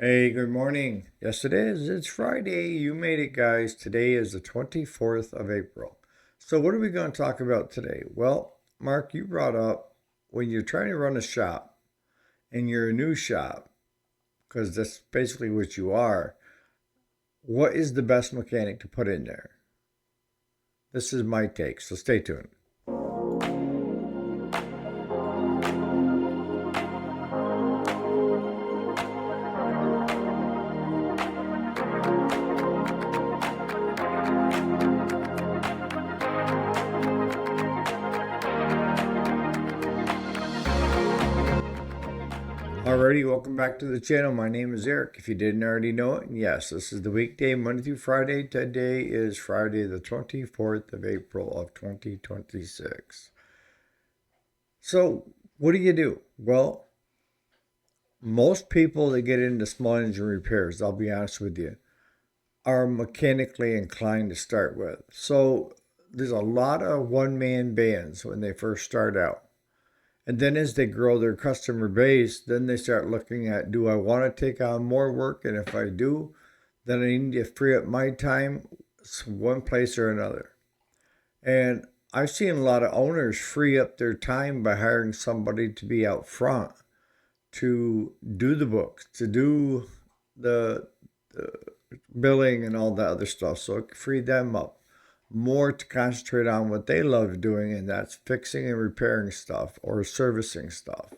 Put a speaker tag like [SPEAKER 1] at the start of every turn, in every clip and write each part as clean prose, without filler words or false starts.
[SPEAKER 1] Hey, good morning. Yes, it is. It's Friday. You made it, guys. Today is the 24th of April. So, what are we going to talk about today? Well, Mark, you brought up when you're trying to run a shop and you're a new shop, because that's basically what you are, what is the best mechanic to put in there? This is my take, so stay tuned. Alrighty, welcome back to the channel. My name is Eric. If you didn't already know it, and yes, this is the weekday, Monday through Friday. Today is Friday, the 24th of April of 2026. So, what do? Well, most people that get into small engine repairs, I'll be honest with you, are mechanically inclined to start with. So, there's a lot of one man bands when they first start out. And then as they grow their customer base, then they start looking at, do I want to take on more work? And if I do, then I need to free up my time one place or another. And I've seen a lot of owners free up their time by hiring somebody to be out front to do the books, to do the billing and all that other stuff. So it freed them up more to concentrate on what they love doing, and that's fixing and repairing stuff or servicing stuff.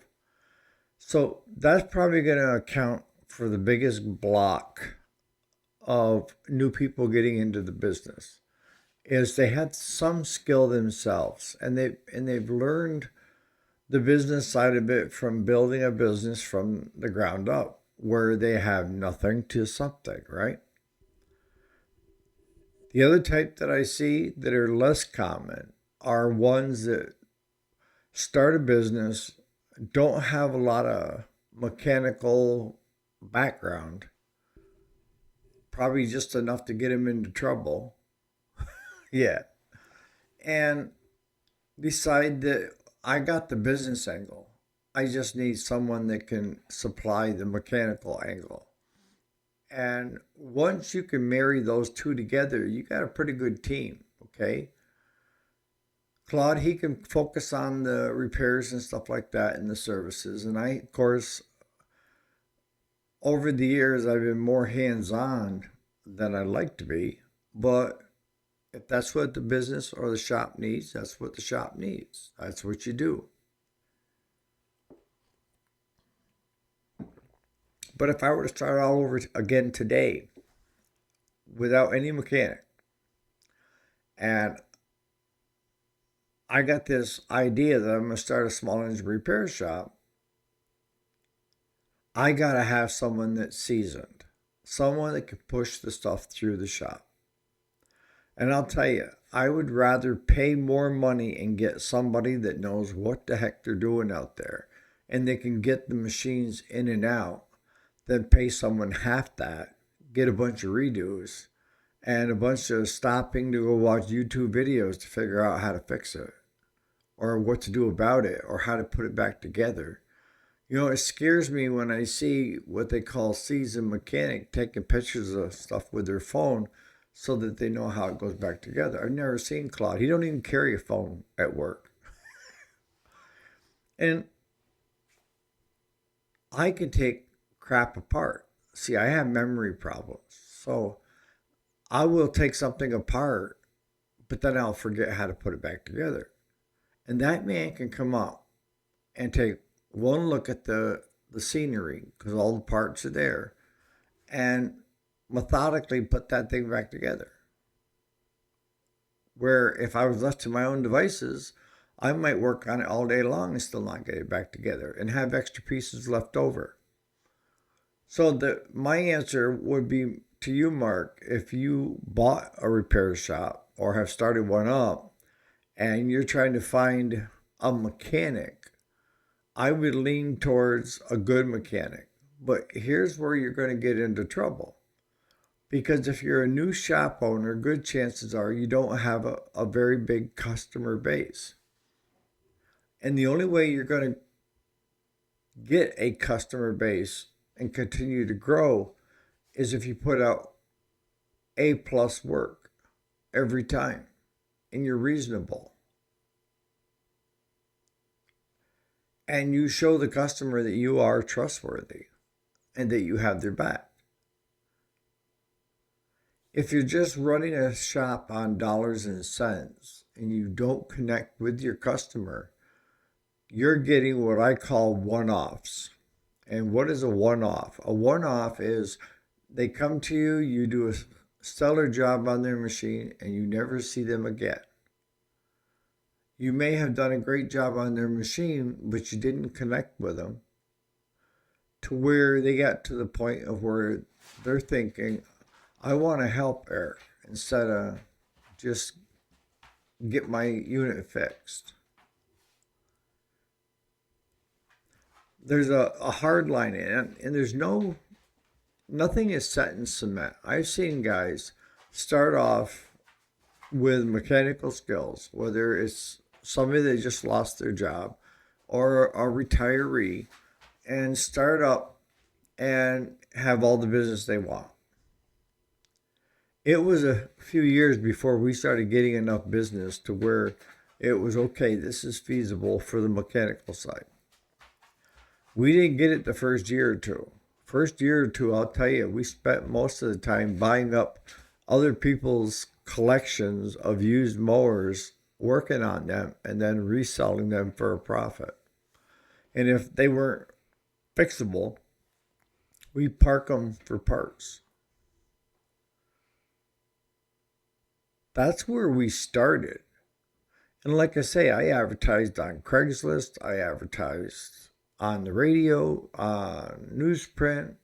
[SPEAKER 1] So that's probably going to account for the biggest block of new people getting into the business is they had some skill themselves and they've learned the business side of it from building a business from the ground up where they have nothing to something, right? The other type that I see that are less common are ones that start a business, don't have a lot of mechanical background, probably just enough to get them into trouble. Yeah. And decide that I got the business angle. I just need someone that can supply the mechanical angle. And once you can marry those two together, you got a pretty good team, okay? Claude, he can focus on the repairs and stuff like that and the services. And I, of course, over the years, I've been more hands on than I'd like to be. But if that's what the business or the shop needs, that's what the shop needs. That's what you do. But if I were to start all over again today without any mechanic, and I got this idea that I'm going to start a small engine repair shop, I got to have someone that's seasoned, someone that can push the stuff through the shop. And I'll tell you, I would rather pay more money and get somebody that knows what the heck they're doing out there and they can get the machines in and out than pay someone half that, get a bunch of redos, and a bunch of stopping to go watch YouTube videos to figure out how to fix it or what to do about it or how to put it back together. You know, it scares me when I see what they call seasoned mechanic taking pictures of stuff with their phone so that they know how it goes back together. I've never seen Claude. He don't even carry a phone at work. And I can take crap apart. See, I have memory problems. So I will take something apart, but then I'll forget how to put it back together. And that man can come up and take one look at the scenery because all the parts are there and methodically put that thing back together. Where if I was left to my own devices, I might work on it all day long and still not get it back together and have extra pieces left over. So my answer would be to you, Mark, if you bought a repair shop or have started one up and you're trying to find a mechanic, I would lean towards a good mechanic. But here's where you're going to get into trouble. Because if you're a new shop owner, good chances are you don't have a very big customer base. And the only way you're going to get a customer base and continue to grow is if you put out A plus work every time and you're reasonable. And you show the customer that you are trustworthy and that you have their back. If you're just running a shop on dollars and cents and you don't connect with your customer, you're getting what I call one-offs. And what is a one-off? A one-off is they come to you, you do a stellar job on their machine, and you never see them again. You may have done a great job on their machine, but you didn't connect with them to where they got to the point of where they're thinking, I want to help Eric instead of just get my unit fixed. There's a hard line in it, and there's nothing is set in cement. I've seen guys start off with mechanical skills, whether it's somebody that just lost their job or a retiree, and start up and have all the business they want. It was a few years before we started getting enough business to where it was okay, this is feasible for the mechanical side. We didn't get it the first year or two. First year or two, I'll tell you, we spent most of the time buying up other people's collections of used mowers, working on them, and then reselling them for a profit. And if they weren't fixable, we park them for parts. That's where we started. And like I say, I advertised on Craigslist, I advertised on the radio, on newsprint,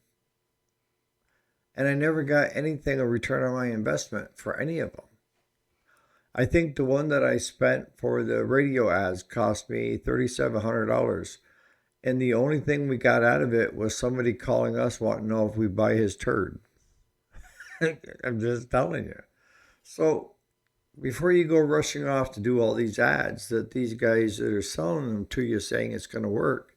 [SPEAKER 1] and I never got anything a return on my investment for any of them. I think the one that I spent for the radio ads cost me $3,700, and the only thing we got out of it was somebody calling us wanting to know if we buy his turd. I'm just telling you. So before you go rushing off to do all these ads that these guys that are selling them to you saying it's going to work,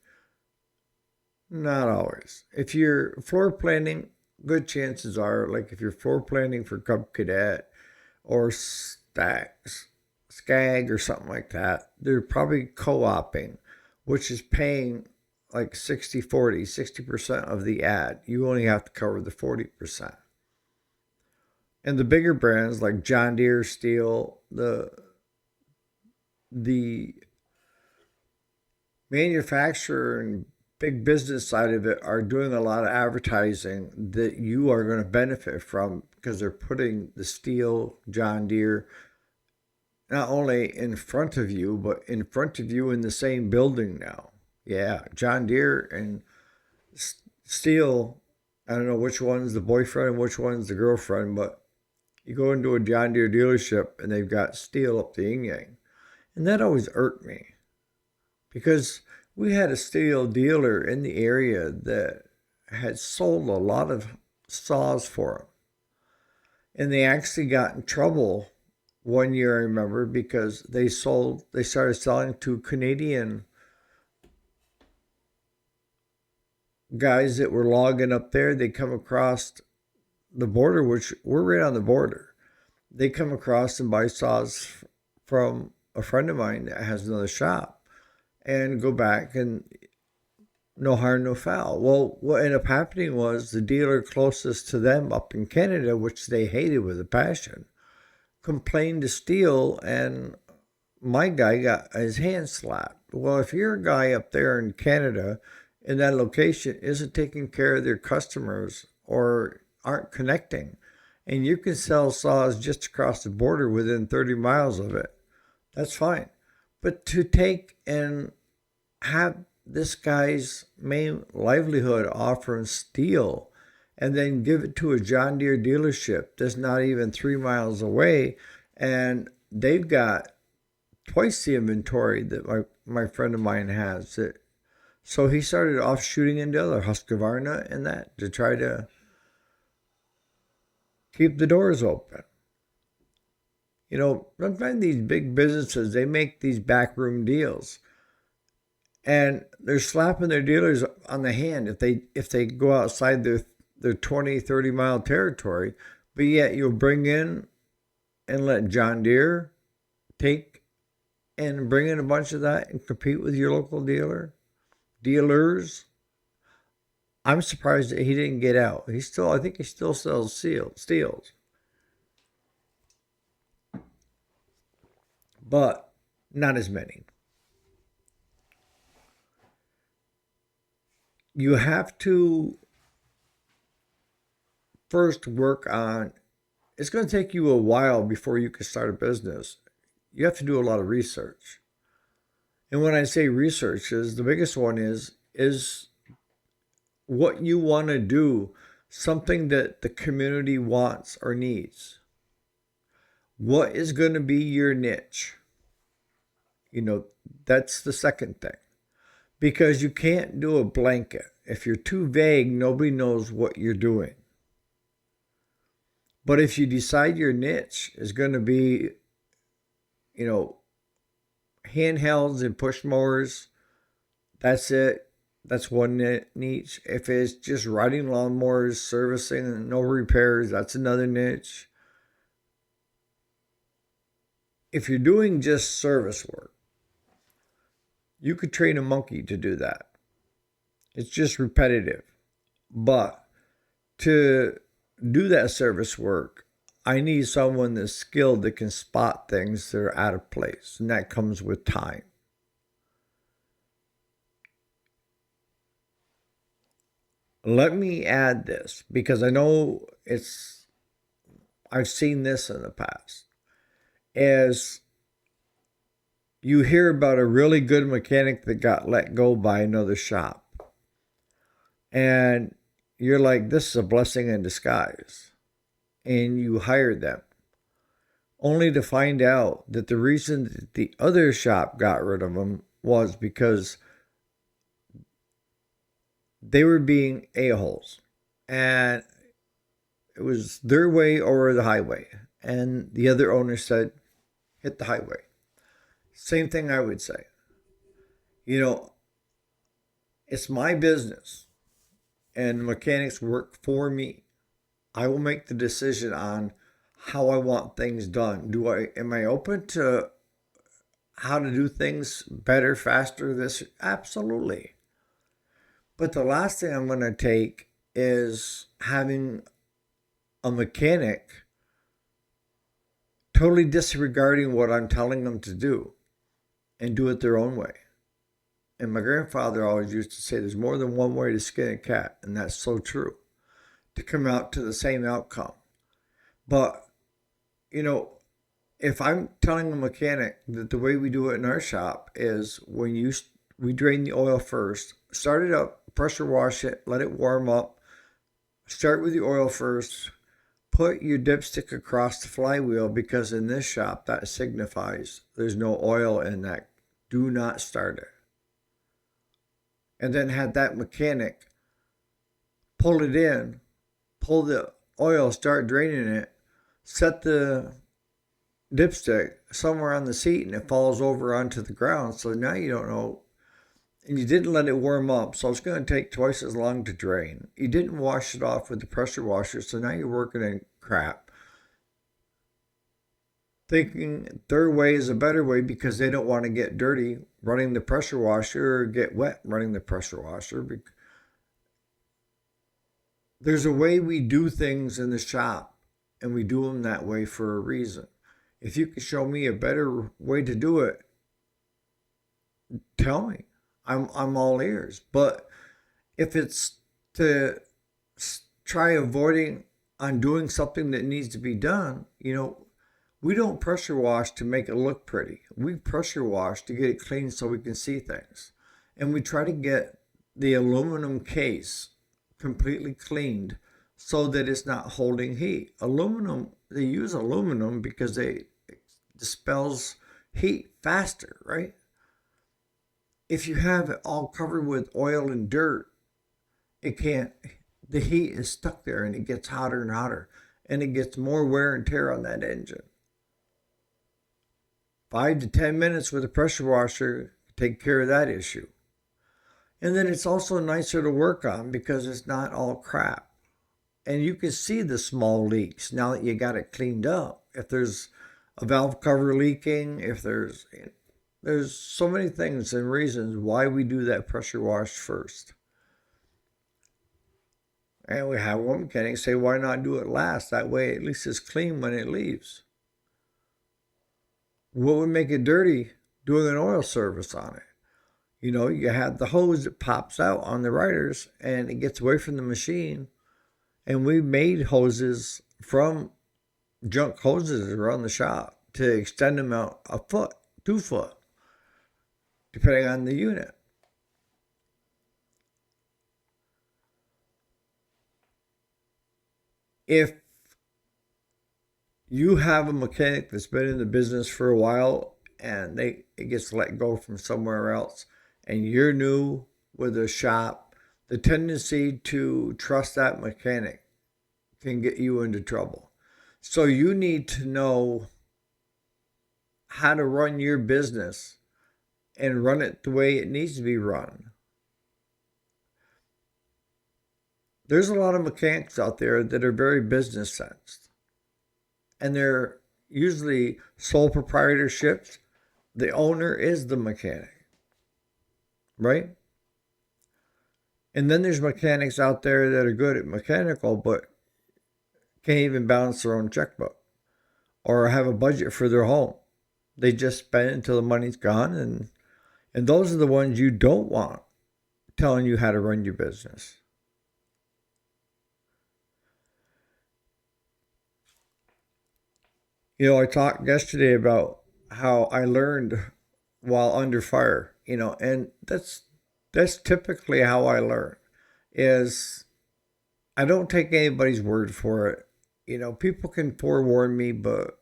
[SPEAKER 1] not always. If you're floor planning, good chances are, like if you're floor planning for Cub Cadet or Skag or something like that, they're probably co-oping, which is paying like 60-40, 60% of the ad. You only have to cover the 40%. And the bigger brands like John Deere, Steel, the manufacturer and big business side of it are doing a lot of advertising that you are going to benefit from because they're putting the Steel, John Deere, not only in front of you, but in front of you in the same building now. Yeah, John Deere and Steel, I don't know which one's the boyfriend and which one's the girlfriend, but you go into a John Deere dealership and they've got Steel up the yin-yang. And that always irked me because we had a Steel dealer in the area that had sold a lot of saws for him. And they actually got in trouble one year, I remember, because they started selling to Canadian guys that were logging up there. They come across the border, which we're right on the border. They come across and buy saws from a friend of mine that has another shop and go back, and no harm, no foul. Well, what ended up happening was the dealer closest to them up in Canada, which they hated with a passion, complained to Steel, and my guy got his hand slapped. Well, if you're a guy up there in Canada in that location isn't taking care of their customers or aren't connecting, and you can sell saws just across the border within 30 miles of it, that's fine. But to take and have this guy's main livelihood off from Steel and then give it to a John Deere dealership that's not even 3 miles away, and they've got twice the inventory that my friend of mine has. So he started off shooting into other Husqvarna and that to try to keep the doors open. You know, sometimes these big businesses, they make these backroom deals. And they're slapping their dealers on the hand if they go outside their 20, 30-mile territory. But yet you'll bring in and let John Deere take and bring in a bunch of that and compete with your local dealers. I'm surprised that he didn't get out. I think he still sells steels, but not as many. You have to first work on. It's going to take you a while before you can start a business. You have to do a lot of research. And when I say research, is the biggest one is what you want to do, something that the community wants or needs. What is going to be your niche? That's the second thing. Because you can't do a blanket. If you're too vague, nobody knows what you're doing. But if you decide your niche is going to be, handhelds and push mowers, that's it. That's one niche. If it's just riding lawnmowers, servicing, and no repairs, that's another niche. If you're doing just service work, you could train a monkey to do that. It's just repetitive. But to do that service work, I need someone that's skilled that can spot things that are out of place. And that comes with time. Let me add this because I know I've seen this in the past. As you hear about a really good mechanic that got let go by another shop. And you're like, this is a blessing in disguise. And you hire them. Only to find out that the reason that the other shop got rid of them was because they were being a-holes. And it was their way or the highway. And the other owner said, hit the highway. Same thing I would say. It's my business. And mechanics work for me. I will make the decision on how I want things done. Am I open to how to do things better, faster? Absolutely. But the last thing I'm going to take is having a mechanic totally disregarding what I'm telling them to do and do it their own way. And my grandfather always used to say there's more than one way to skin a cat, and that's so true, to come out to the same outcome. But, if I'm telling a mechanic that the way we do it in our shop is we drain the oil first, start it up, pressure wash it, let it warm up, start with the oil first, put your dipstick across the flywheel because in this shop that signifies there's no oil in that. Do not start it. And then have that mechanic pull it in, pull the oil, start draining it, set the dipstick somewhere on the seat and it falls over onto the ground. So now you don't know. And you didn't let it warm up, so it's going to take twice as long to drain. You didn't wash it off with the pressure washer, so now you're working in crap. Thinking their way is a better way because they don't want to get dirty running the pressure washer or get wet running the pressure washer. There's a way we do things in the shop, and we do them that way for a reason. If you can show me a better way to do it, tell me. I'm all ears. But if it's to try avoiding on doing something that needs to be done, we don't pressure wash to make it look pretty. We pressure wash to get it clean so we can see things. And we try to get the aluminum case completely cleaned so that it's not holding heat. They use aluminum because it dispels heat faster, right? If you have it all covered with oil and dirt, the heat is stuck there and it gets hotter and hotter and it gets more wear and tear on that engine. 5 to 10 minutes with a pressure washer take care of that issue. And then it's also nicer to work on because it's not all crap. And you can see the small leaks now that you got it cleaned up. If there's a valve cover leaking, if there's so many things and reasons why we do that pressure wash first. And we have one mechanic say, why not do it last? That way at least it's clean when it leaves. What would make it dirty? Doing an oil service on it. You know, you have the hose that pops out on the riders and it gets away from the machine. And we made hoses from junk hoses around the shop to extend them out a foot, 2 foot, depending on the unit. If you have a mechanic that's been in the business for a while and it gets let go from somewhere else and you're new with a shop, the tendency to trust that mechanic can get you into trouble. So you need to know how to run your business and run it the way it needs to be run. There's a lot of mechanics out there that are very business sensed. And they're usually sole proprietorships. The owner is the mechanic, right? And then there's mechanics out there that are good at mechanical, but can't even balance their own checkbook or have a budget for their home. They just spend it until the money's gone. And those are the ones you don't want telling you how to run your business. You know, I talked yesterday about how I learned while under fire, you know, and that's typically how I learn is I don't take anybody's word for it. You know, people can forewarn me, but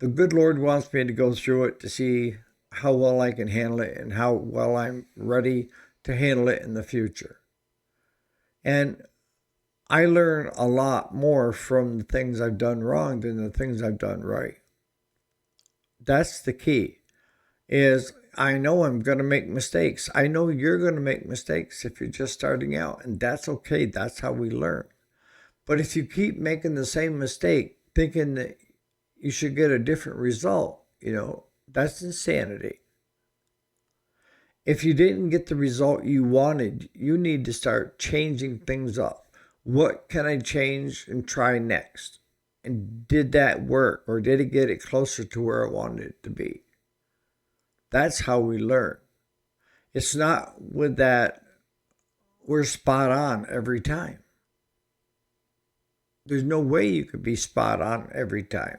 [SPEAKER 1] the good Lord wants me to go through it to see how well I can handle it and how well I'm ready to handle it in the future. And I learn a lot more from the things I've done wrong than the things I've done right. That's the key. Is I know I'm going to make mistakes. I know you're going to make mistakes if you're just starting out, and that's okay. That's how we learn. But if you keep making the same mistake, thinking that you should get a different result, you know, that's insanity. If you didn't get the result you wanted, you need to start changing things up. What can I change and try next? And did that work, or did it get it closer to where I wanted it to be? That's how we learn. It's not with that we're spot on every time. There's no way you could be spot on every time.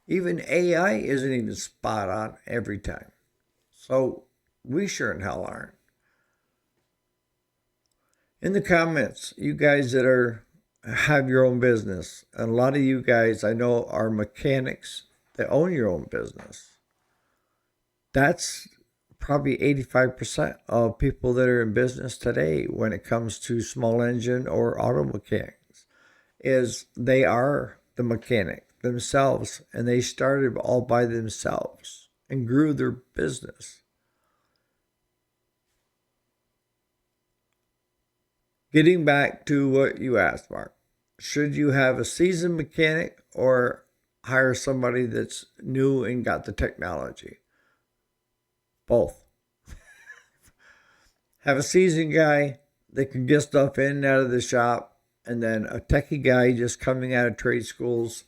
[SPEAKER 1] Even AI isn't even spot on every time. So we sure in hell aren't. In the comments, you guys that have your own business, and a lot of you guys I know are mechanics that own your own business. That's probably 85% of people that are in business today when it comes to small engine or auto mechanics is they are the mechanic themselves, and they started all by themselves and grew their business. Getting back to what you asked, Mark, should you have a seasoned mechanic or hire somebody that's new and got the technology? Both. Have a seasoned guy that can get stuff in and out of the shop, and then a techie guy just coming out of trade schools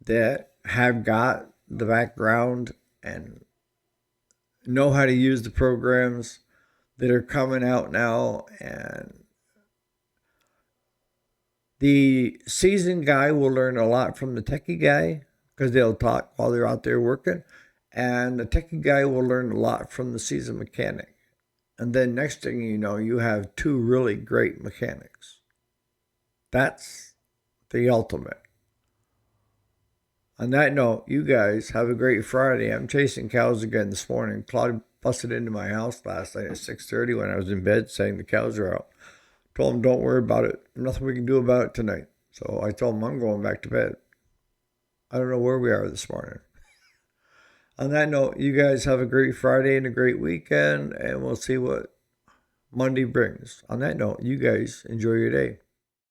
[SPEAKER 1] that have got the background and know how to use the programs that are coming out now. And the seasoned guy will learn a lot from the techie guy because they'll talk while they're out there working. And the techie guy will learn a lot from the seasoned mechanic. And then next thing you know, you have two really great mechanics. That's the ultimate. On that note, you guys have a great Friday. I'm chasing cows again this morning. Claude busted into my house last night at 6:30 when I was in bed saying the cows are out. Told him don't worry about it. Nothing we can do about it tonight. So I told him I'm going back to bed. I don't know where we are this morning. On that note, you guys have a great Friday and a great weekend, and we'll see what Monday brings. On that note, you guys enjoy your day.